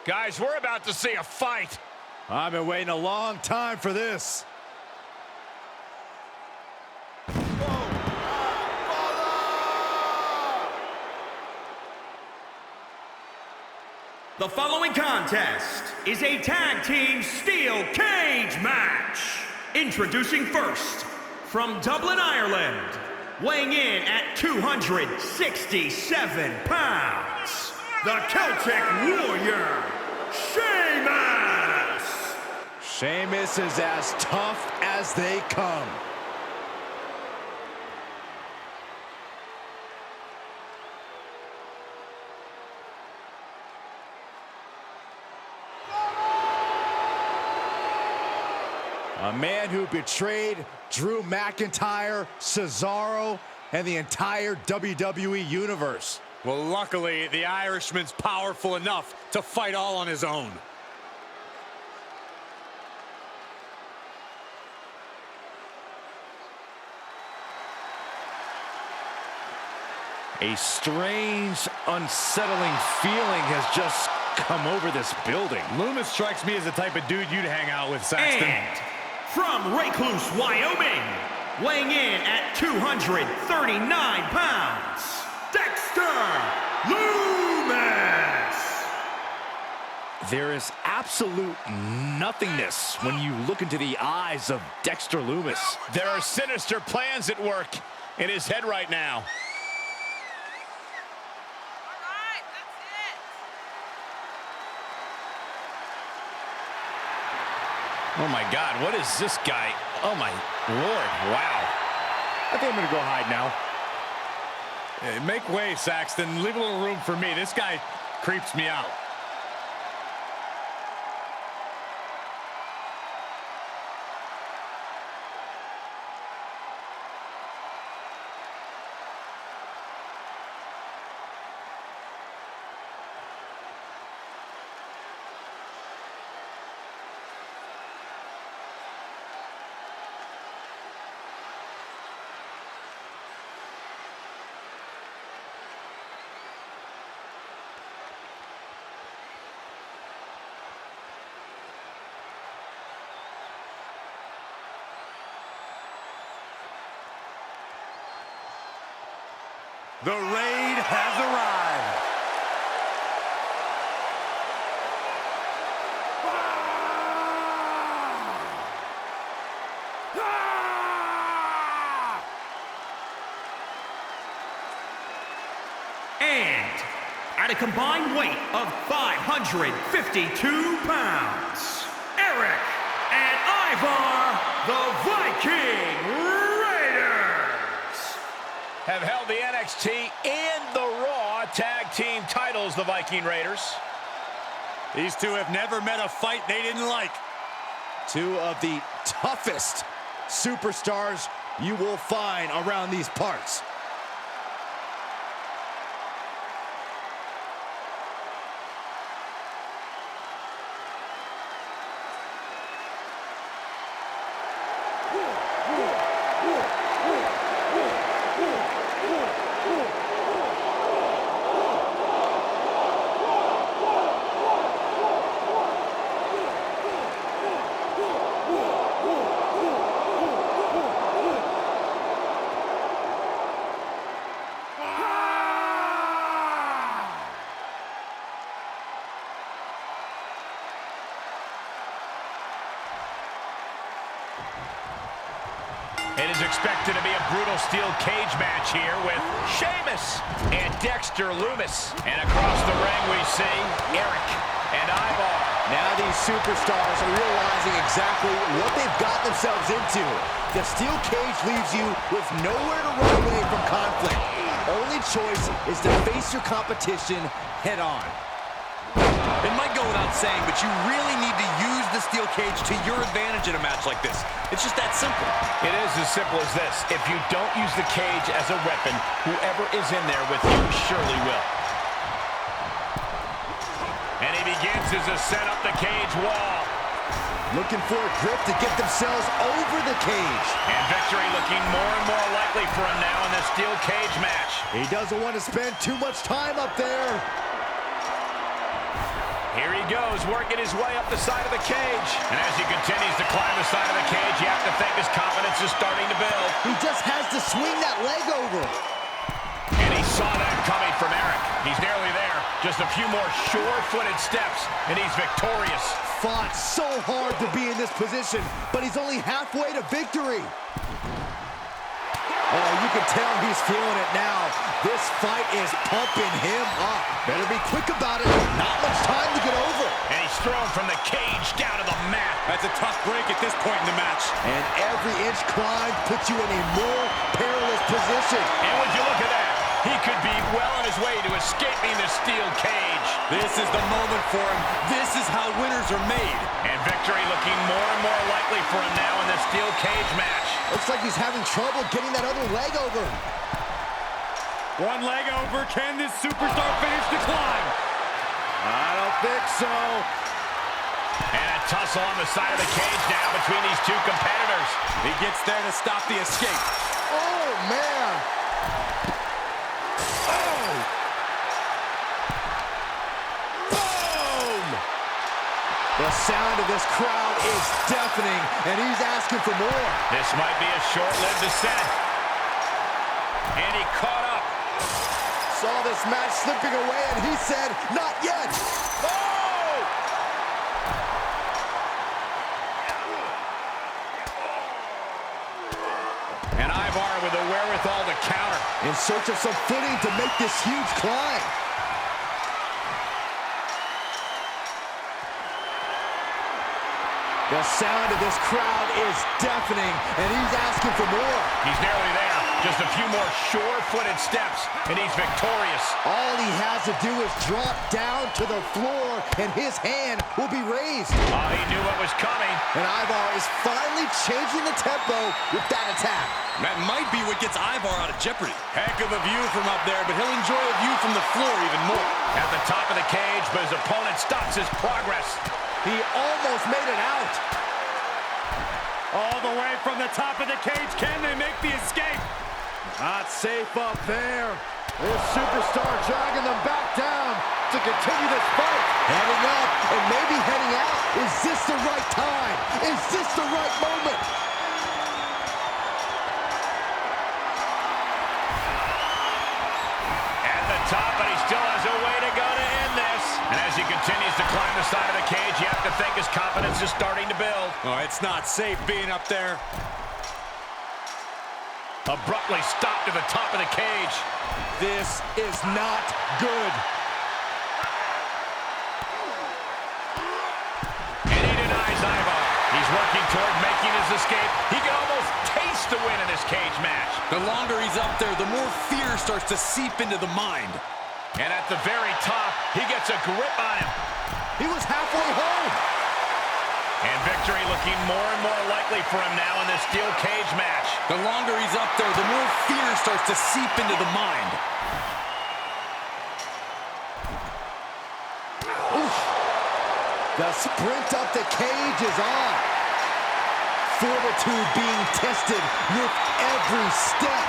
Guys, we're about to see a fight. I've been waiting a long time for this. The following contest is a tag team steel cage match. Introducing first, from Dublin, Ireland, weighing in at 267 pounds, the Celtic Warrior, Sheamus! Sheamus is as tough as they come. A man who betrayed Drew McIntyre, Cesaro, and the entire WWE Universe. Well, luckily, the Irishman's powerful enough to fight all on his own. A strange, unsettling feeling has just come over this building. Loomis strikes me as the type of dude you'd hang out with, Saxton. And from Recluse, Wyoming, weighing in at 239 pounds, Dexter Lumis! There is absolute nothingness when you look into the eyes of Dexter Lumis. There are sinister plans at work in his head right now. Oh my God, what is this guy? Oh my Lord, wow. I think I'm gonna go hide now. Make way, Saxton. Leave a little room for me. This guy creeps me out. The raid has arrived. And at a combined weight of 552 pounds, Eric and Ivar, the Viking Raiders, have held the NXT and the Raw Tag Team titles, the Viking Raiders. These two have never met a fight they didn't like. Two of the toughest superstars you will find around these parts. It is expected to be a brutal steel cage match here with Sheamus and Dexter Lumis. And across the ring we see Eric and Ivar. Now these superstars are realizing exactly what they've got themselves into. The steel cage leaves you with nowhere to run away from conflict. Only choice is to face your competition head on. It might go without saying, but you really need to use the steel cage to your advantage in a match like this. It's just that simple. It is as simple as this. If you don't use the cage as a weapon, whoever is in there with you surely will. And he begins his ascent up the cage wall. Looking for a grip to get themselves over the cage. And victory looking more and more likely for him now in this steel cage match. He doesn't want to spend too much time up there. Here he goes, working his way up the side of the cage. And as he continues to climb the side of the cage, you have to think his confidence is starting to build. He just has to swing that leg over. And he saw that coming from Eric. He's nearly there. Just a few more sure-footed steps, and he's victorious. Fought so hard to be in this position, but he's only halfway to victory. Oh, you can tell he's feeling it now. This fight is pumping him up. Better be quick about it. Not much time to get over. And he's thrown from the cage down to the mat. That's a tough break at this point in the match. And every inch climbed puts you in a more perilous position. And would you look at that? He could be well on his way to escaping the steel cage. This is the moment for him. This is how winners are made. And victory looking more and more likely for him now in this steel cage match. Looks like he's having trouble getting that other leg over. One leg over. Can this superstar finish the climb? I don't think so. And a tussle on the side of the cage now between these two competitors. He gets there to stop the escape. Oh, man. Oh. Boom. The sound of this crowd is deafening, and he's asking for more. This might be a short-lived descent. And he caught up. Saw this match slipping away, and he said, not yet. Oh! And Ivar with the wherewithal to counter. In search of some footing to make this huge climb. The sound of this crowd is deafening, and he's asking for more. He's nearly there. Just a few more sure-footed steps, and he's victorious. All he has to do is drop down to the floor, and his hand will be raised. Oh, he knew what was coming. And Ivar is finally changing the tempo with that attack. That might be what gets Ivar out of jeopardy. Heck of a view from up there, but he'll enjoy a view from the floor even more. At the top of the cage, but his opponent stops his progress. He almost made it out. All the way from the top of the cage. Can they make the escape? Not safe up there. This superstar dragging them back down to continue this fight. Heading up and maybe heading out. Is this the right time? Is this the right moment? At the top, but he still has a way to go to end this. And as he continues to climb the side of the cage, you have to think his confidence is starting to build. Oh, it's not safe being up there. Abruptly stopped to the top of the cage. This is not good. And he denies Ivar. He's working toward making his escape. He can almost taste the win in this cage match. The longer he's up there, the more fear starts to seep into the mind. And at the very top, he gets a grip on him. He was halfway home. And victory looking more and more likely for him now in this steel cage match. The longer he's up there, the more fear starts to seep into the mind. Oof. The sprint up the cage is on. Fortitude being tested with every step.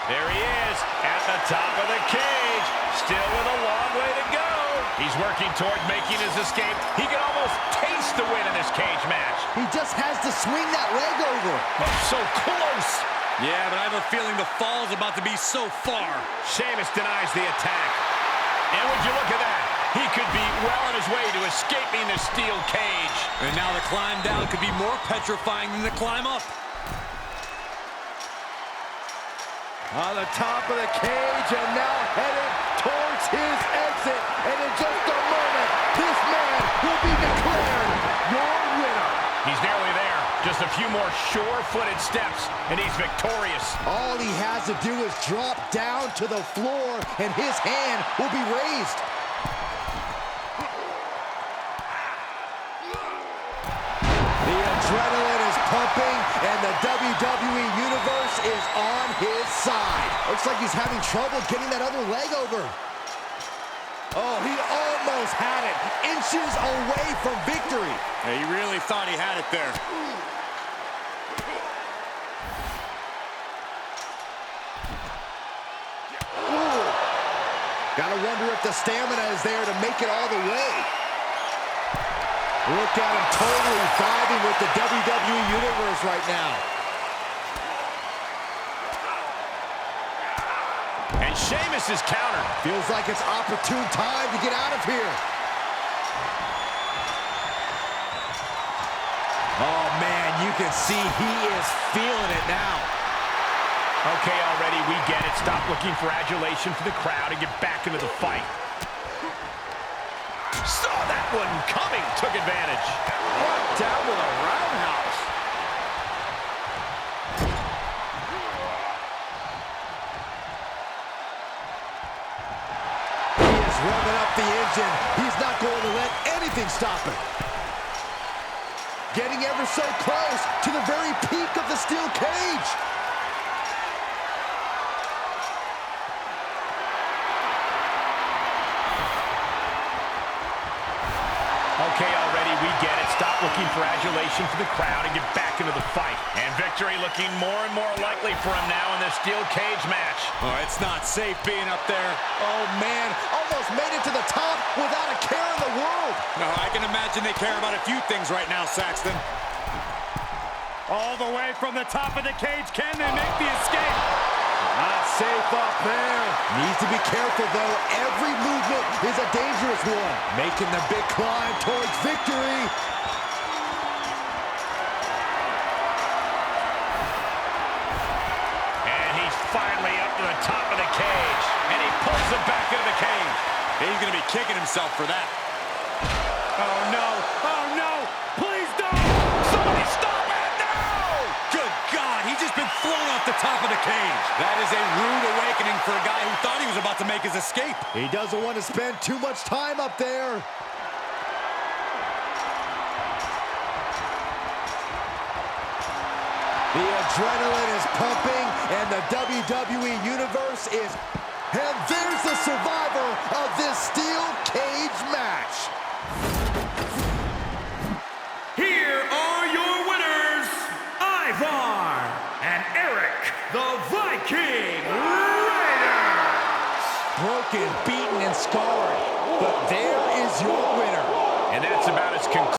There he is at the top of the cage, still with a long way to go. He's working toward making his escape. He can almost taste the win in this cage match. He just has to swing that leg over. Oh, so close. Yeah, but I have a feeling the fall's about to be so far. Sheamus denies the attack. And would you look at that? He could be well on his way to escaping the steel cage. And now the climb down could be more petrifying than the climb up. On the top of the cage and now headed towards his exit. And in just a moment, this man will be declared your winner. He's nearly there. Just a few more sure-footed steps, and he's victorious. All he has to do is drop down to the floor, and his hand will be raised. The adrenaline is pumping, and the WWE Universe is on his side. Looks like he's having trouble getting that other leg over. Oh, he almost had it. Inches away from victory. Yeah, he really thought he had it there. Ooh. Gotta wonder if the stamina is there to make it all the way. Look at him totally vibing with the WWE Universe right now. And Sheamus is countered. Feels like it's opportune time to get out of here. Oh, man, you can see he is feeling it now. Okay, already, we get it. Stop looking for adulation for the crowd and get back into the fight. Saw that one coming, took advantage. Down with a roundhouse. He is revving up the engine. He's not going to let anything stop him. Getting ever so close to the very peak of the steel cage. Okay, already, we get it. Stop looking for adulation for the crowd and get back into the fight. And victory looking more and more likely for him now in this steel cage match. Oh, it's not safe being up there. Oh, man, almost made it to the top without a care in the world. No, I can imagine they care about a few things right now, Saxton. All the way from the top of the cage. Can they make the escape? Not safe up there. Needs to be careful, though. Every movement is a dangerous one. Making the big climb towards victory. And he's finally up to the top of the cage. And he pulls him back into the cage. He's going to be kicking himself for that. Oh, no. Oh, no. Please don't. Somebody stop it now! Good God, he's just been thrown off the top of the cage. That is a rude awakening for a guy who thought he was about to make his escape. He doesn't want to spend too much time up there. The adrenaline is pumping, and the WWE Universe is... And there's the survivor of this steel cage match. Here are your winners, Ivar and Eric, the Viking Raiders. Broken, beaten, and scarred. But there is your winner. And that's about as conclusive.